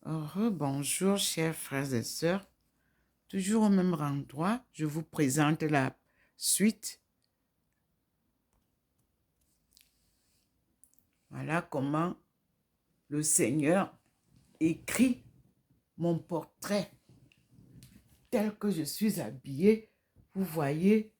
Bonjour, chers frères et sœurs. Toujours au même endroit, je vous présente la suite. Voilà comment le Seigneur écrit mon portrait tel que je suis habillée. Vous voyez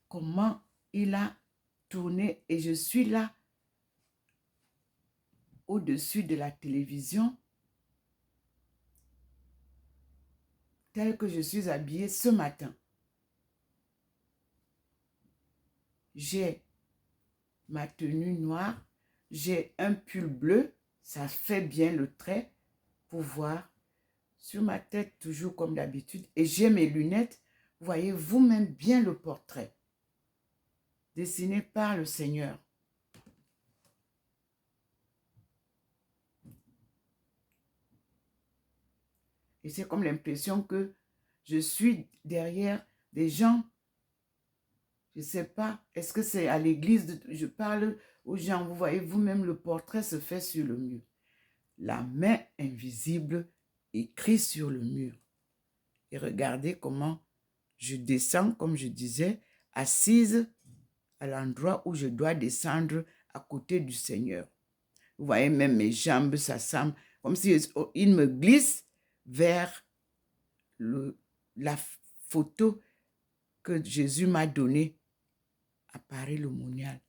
comment il a tourné et je suis là au-dessus de la télévision tel que je suis habillée ce matin. J'ai ma tenue noire, j'ai un pull bleu, ça fait bien le trait pour voir. Sur ma tête, toujours comme d'habitude, et j'ai mes lunettes. Vous voyez vous-même bien le portrait dessiné par le Seigneur. Et c'est comme l'impression que je suis derrière des gens. Je ne sais pas, est-ce que c'est à l'église, je parle aux gens, vous voyez vous-même le portrait se fait sur le mur. La main invisible écrit sur le mur. Et regardez comment je descends, comme je disais, assise à l'endroit où je dois descendre à côté du Seigneur. Vous voyez, même mes jambes s'assemblent, comme si il me glisse vers la photo que Jésus m'a donnée à Paris-le-Monial.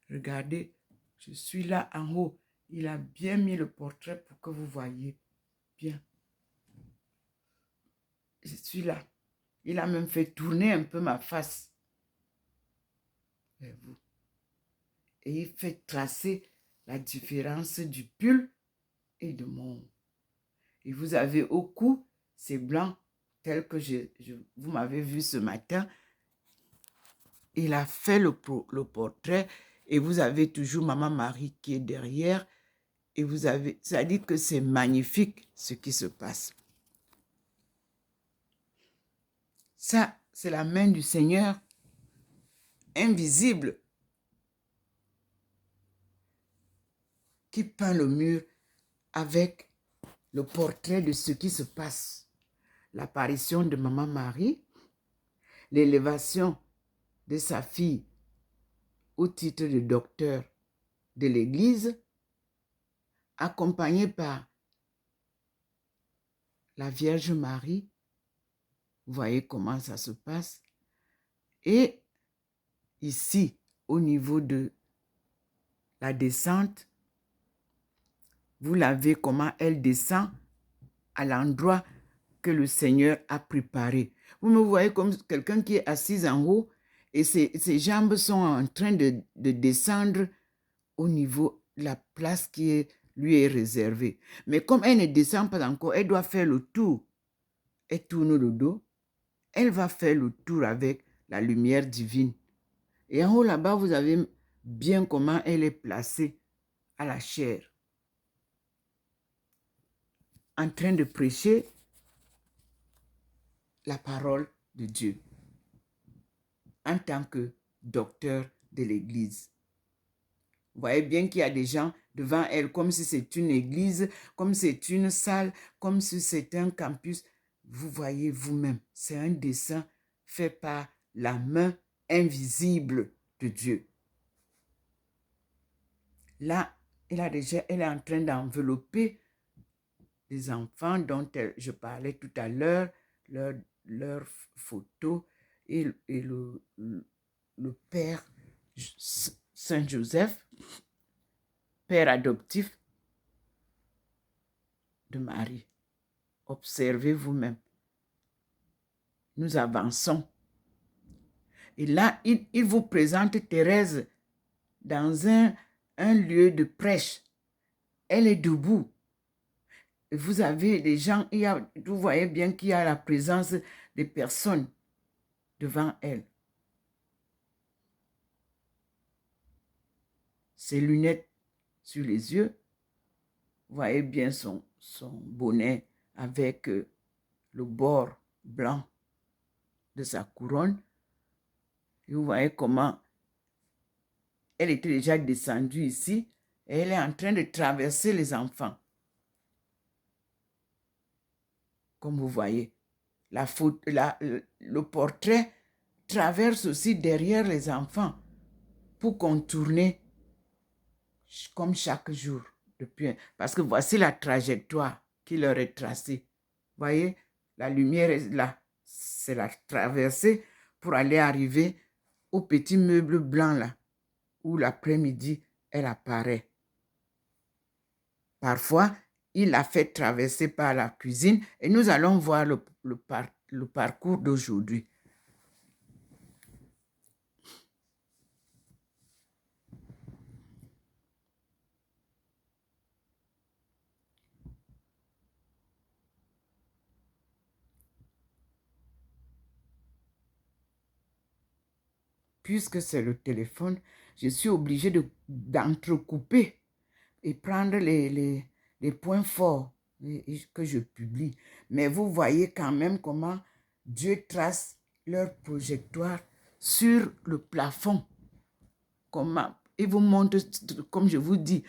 Regardez, je suis là en haut. Il a bien mis le portrait pour que vous voyez bien. Je suis là. Il a même fait tourner un peu ma face vers vous. Et il fait tracer la différence du pull et de mon. Et vous avez au cou, c'est blanc, tel que vous m'avez vu ce matin. Il a fait le portrait et vous avez toujours Maman Marie qui est derrière. Et vous avez, ça dit que c'est magnifique ce qui se passe. Ça, c'est la main du Seigneur, invisible, qui peint le mur avec le portrait de ce qui se passe. L'apparition de Maman Marie, l'élévation de sa fille au titre de docteur de l'Église, accompagnée par la Vierge Marie. Vous voyez comment ça se passe. Et ici, au niveau de la descente, vous l'avez comment elle descend à l'endroit que le Seigneur a préparé. Vous me voyez comme quelqu'un qui est assis en haut et ses jambes sont en train de descendre au niveau de la place qui lui est réservée. Mais comme elle ne descend pas encore, elle doit faire le tour. Elle tourne le dos. Elle va faire le tour avec la lumière divine. Et en haut là-bas, vous avez bien comment elle est placée à la chair. En train de prêcher la parole de Dieu. En tant que docteur de l'Église. Vous voyez bien qu'il y a des gens devant elle, comme si c'est une église, comme si c'est une salle, comme si c'est un campus. Vous voyez vous-même, c'est un dessin fait par la main invisible de Dieu. Là, elle est en train d'envelopper les enfants dont je parlais tout à l'heure, leurs photos et le père Saint Joseph, père adoptif de Marie. Observez vous-même. Nous avançons. Et là, il vous présente Thérèse dans un lieu de prêche. Elle est debout. Et vous avez des gens, vous voyez bien qu'il y a la présence des personnes devant elle. Ses lunettes sur les yeux. Vous voyez bien son bonnet avec le bord blanc de sa couronne. Et vous voyez comment elle était déjà descendue ici et elle est en train de traverser les enfants. comme vous voyez. Le portrait traverse aussi derrière les enfants pour contourner comme chaque jour. Parce que voici la trajectoire qui leur est tracée. Vous voyez, la lumière est là. C'est la traversée pour aller arriver au petit meuble blanc là, où l'après-midi, elle apparaît. Parfois, il l'a fait traverser par la cuisine et nous allons voir le parcours d'aujourd'hui. Puisque c'est le téléphone, je suis obligée d'entrecouper et prendre les points forts que je publie. Mais vous voyez quand même comment Dieu trace leur projectoire sur le plafond. Comment il vous montre, comme je vous dis,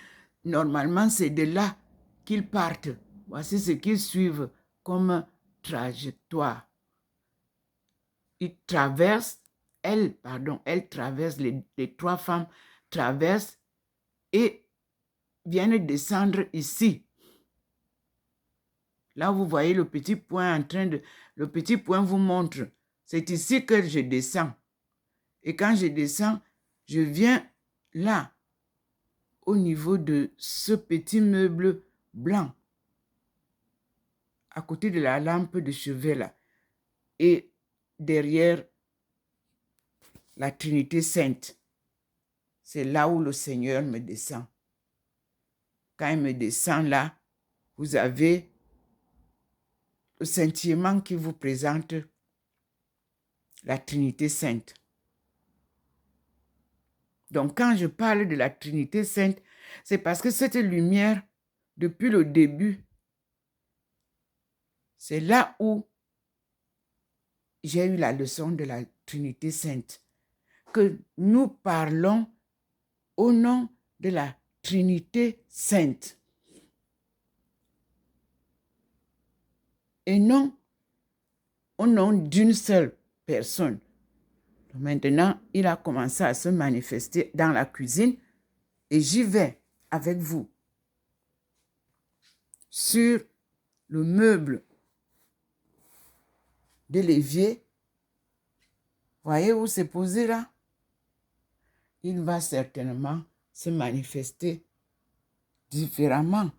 normalement c'est de là qu'ils partent. Voici ce qu'ils suivent comme trajectoire. Ils traversent, elles traversent, les trois femmes traversent et viennent descendre ici. Là, vous voyez le petit point le petit point vous montre. C'est ici que je descends. Et quand je descends, je viens là, au niveau de ce petit meuble blanc, à côté de la lampe de chevet là. Et derrière la Trinité Sainte, c'est là où le Seigneur me descend. Quand il me descend là, vous avez le scintillement qui vous présente la Trinité Sainte. Donc, quand je parle de la Trinité Sainte, c'est parce que cette lumière, depuis le début, c'est là où j'ai eu la leçon de la Trinité Sainte, que nous parlons au nom de la Trinité Sainte. Et non au nom d'une seule personne. Maintenant, il a commencé à se manifester dans la cuisine et j'y vais avec vous sur le meuble de l'évier. Voyez où c'est posé là? Il va certainement se manifester différemment.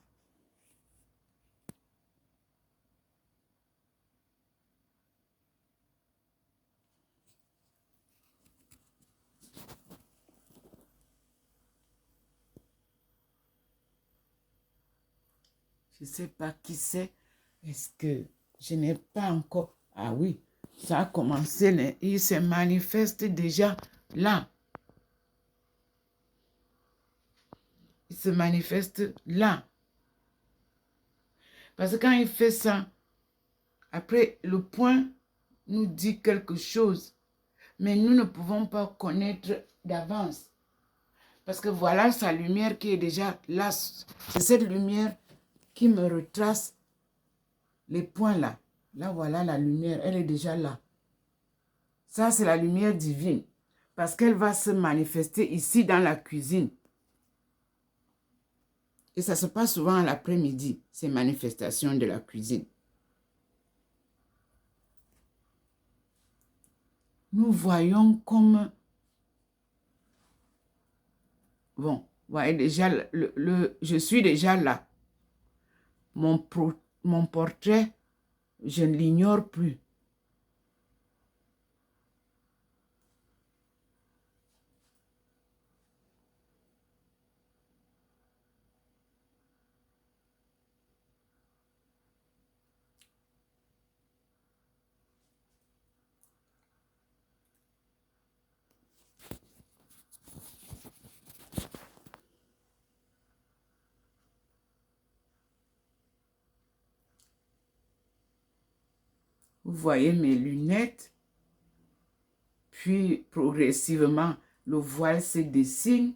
Je ne sais pas qui c'est. Est-ce que je n'ai pas encore... Ah oui, ça a commencé. Il se manifeste déjà là. Il se manifeste là. Parce que quand il fait ça, après, le point nous dit quelque chose. Mais nous ne pouvons pas connaître d'avance. Parce que voilà sa lumière qui est déjà là. C'est cette lumière qui me retrace les points là. Là, voilà la lumière, elle est déjà là. Ça, c'est la lumière divine. Parce qu'elle va se manifester ici dans la cuisine. Et ça se passe souvent à l'après-midi, ces manifestations de la cuisine. Nous voyons comme... Bon, vous voyez déjà, je suis déjà là. Mon portrait, je ne l'ignore plus. Vous voyez mes lunettes, puis progressivement, le voile se dessine.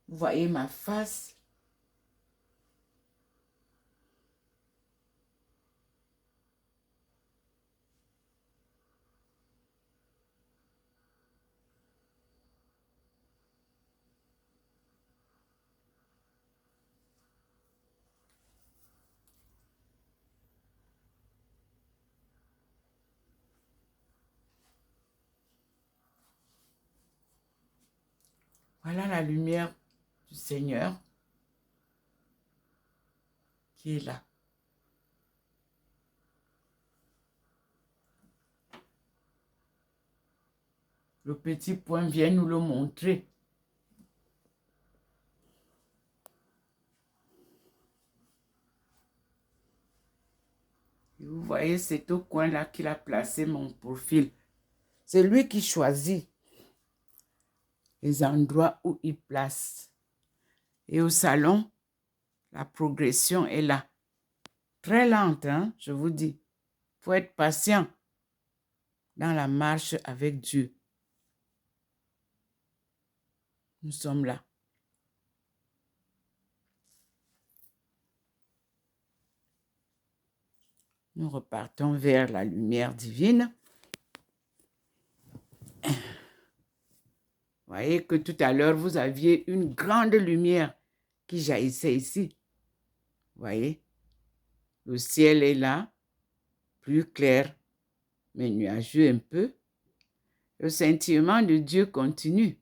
Vous voyez ma face. Voilà la lumière du Seigneur qui est là. Le petit point vient nous le montrer. Et vous voyez, c'est au coin là qu'il a placé mon profil. C'est lui qui choisit les endroits où il place. Et au salon, la progression est là. Très lente, hein, je vous dis. Il faut être patient dans la marche avec Dieu. Nous sommes là. Nous repartons vers la lumière divine. Vous voyez que tout à l'heure, vous aviez une grande lumière qui jaillissait ici. Vous voyez? Le ciel est là, plus clair, mais nuageux un peu. Le scintillement de Dieu continue.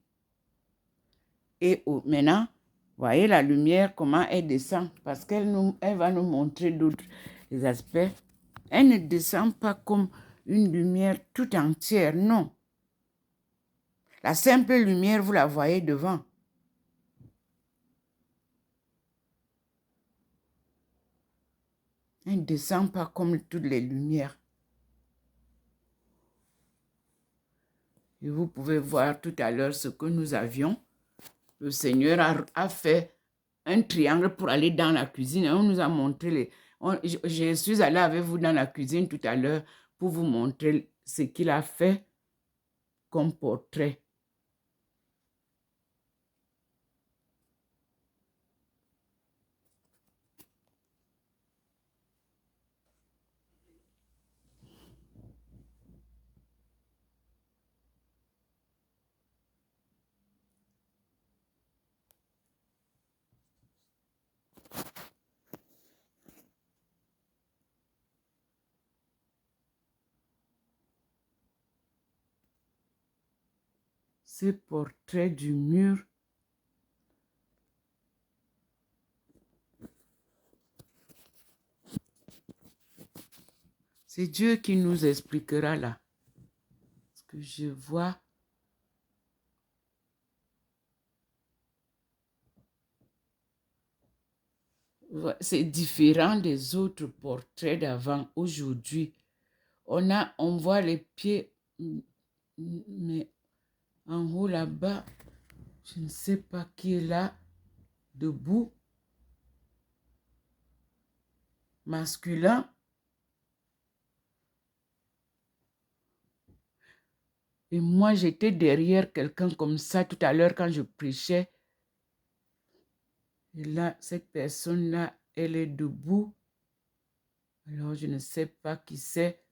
Et maintenant, vous voyez la lumière, comment elle descend, parce qu'elle va nous montrer d'autres aspects. Elle ne descend pas comme une lumière tout entière, non. La simple lumière, vous la voyez devant. Elle ne descend pas comme toutes les lumières. Et vous pouvez voir tout à l'heure ce que nous avions. Le Seigneur a fait un triangle pour aller dans la cuisine. On nous a montré je suis allée avec vous dans la cuisine tout à l'heure pour vous montrer ce qu'il a fait comme portrait. Ce portrait du mur. C'est Dieu qui nous expliquera là. Ce que je vois. C'est différent des autres portraits d'avant. Aujourd'hui, on voit les pieds, mais en haut là-bas, je ne sais pas qui est là, debout, masculin. Et moi, j'étais derrière quelqu'un comme ça tout à l'heure quand je prêchais. Et là, cette personne-là, elle est debout. Alors, je ne sais pas qui c'est.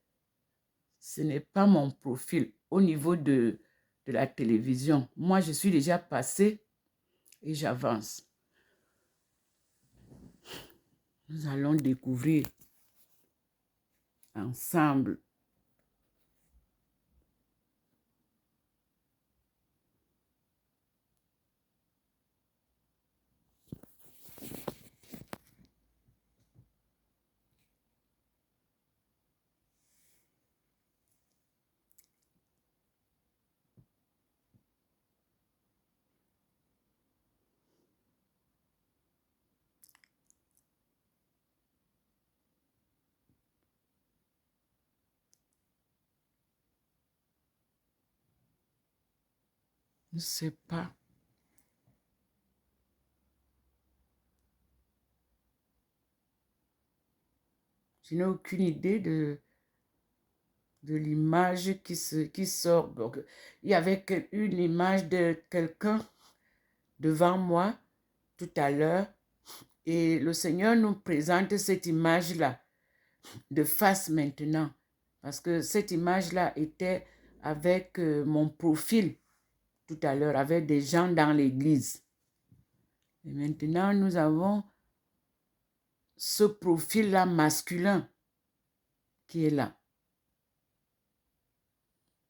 Ce n'est pas mon profil au niveau de la télévision. Moi, je suis déjà passée et j'avance. Nous allons découvrir ensemble. Je ne sais pas. Je n'ai aucune idée de l'image qui sort. Donc, il y avait une image de quelqu'un devant moi tout à l'heure et le Seigneur nous présente cette image-là de face maintenant parce que cette image-là était avec mon profil tout à l'heure, avec des gens dans l'église. Et maintenant, nous avons ce profil-là masculin qui est là.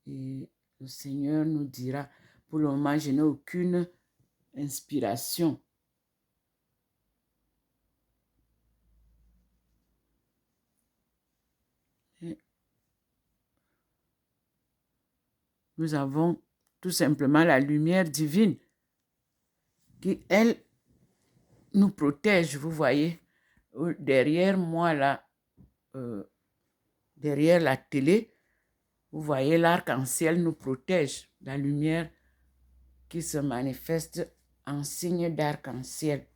Et le Seigneur nous dira, pour le moment, je n'ai aucune inspiration. Et nous avons tout simplement la lumière divine qui, elle, nous protège. Vous voyez, derrière moi, là, derrière la télé, vous voyez, l'arc-en-ciel nous protège. La lumière qui se manifeste en signe d'arc-en-ciel.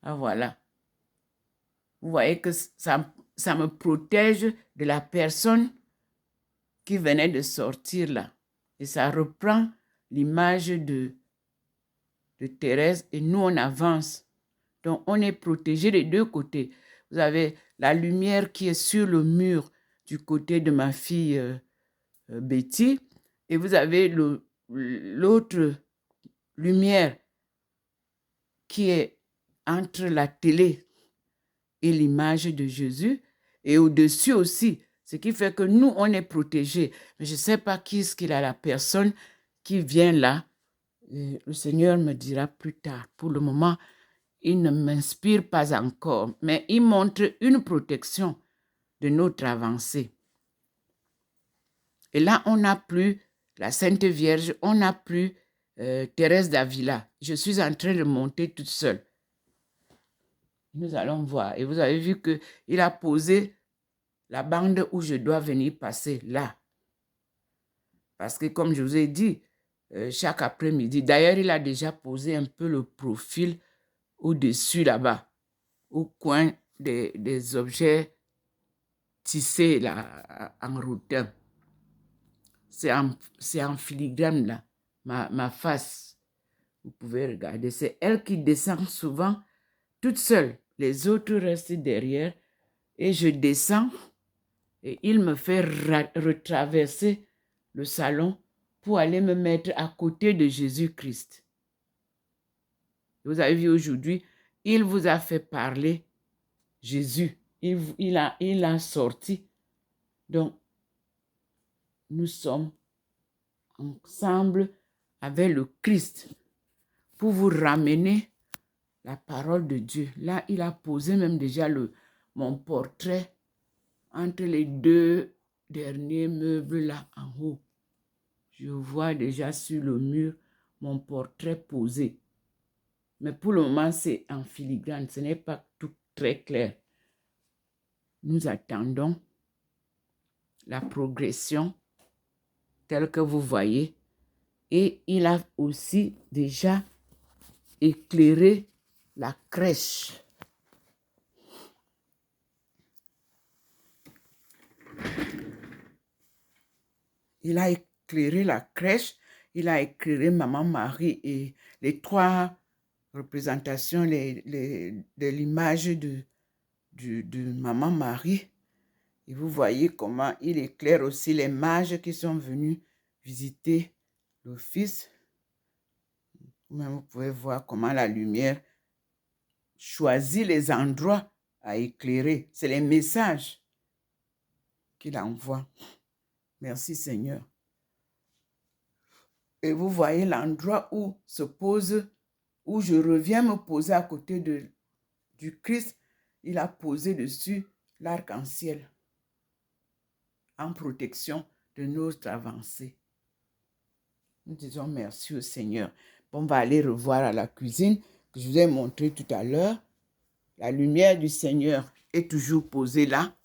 Ah, voilà. Vous voyez que ça me protège de la personne qui venait de sortir là. Et ça reprend l'image de Thérèse et nous, on avance. Donc, on est protégé des deux côtés. Vous avez la lumière qui est sur le mur du côté de ma fille Betty et vous avez l'autre lumière qui est entre la télé et l'image de Jésus et au-dessus aussi, ce qui fait que nous, on est protégés. Mais je ne sais pas qui est-ce qu'il a la personne qui vient là. Et le Seigneur me dira plus tard. Pour le moment, il ne m'inspire pas encore, mais il montre une protection de notre avancée. Et là, on n'a plus la Sainte Vierge, on n'a plus Thérèse d'Avila. Je suis en train de monter toute seule. Nous allons voir. Et vous avez vu qu'il a posé la bande où je dois venir passer, là. Parce que comme je vous ai dit, chaque après-midi, d'ailleurs, il a déjà posé un peu le profil au-dessus là-bas, au coin des objets tissés là, en rotin. C'est en filigrane là, ma face. Vous pouvez regarder, c'est elle qui descend souvent toute seule. Les autres restent derrière et je descends et il me fait retraverser le salon pour aller me mettre à côté de Jésus-Christ. Vous avez vu aujourd'hui, il vous a fait parler Jésus. Il a sorti. Donc, nous sommes ensemble avec le Christ pour vous ramener la parole de Dieu. Là, il a posé même déjà mon portrait entre les deux derniers meubles là en haut. Je vois déjà sur le mur mon portrait posé. Mais pour le moment, c'est en filigrane. Ce n'est pas tout très clair. Nous attendons la progression telle que vous voyez. Et il a aussi déjà éclairé la crèche. Il a éclairé la crèche, il a éclairé Maman Marie et les trois représentations de l'image de Maman Marie. Et vous voyez comment il éclaire aussi les mages qui sont venus visiter l'office. Même vous pouvez voir comment la lumière choisit les endroits à éclairer. C'est les messages qu'il envoie. Merci Seigneur. Et vous voyez l'endroit où je reviens me poser à côté du Christ. Il a posé dessus l'arc-en-ciel en protection de notre avancée. Nous disons merci au Seigneur. On va aller revoir à la cuisine que je vous ai montré tout à l'heure. La lumière du Seigneur est toujours posée là.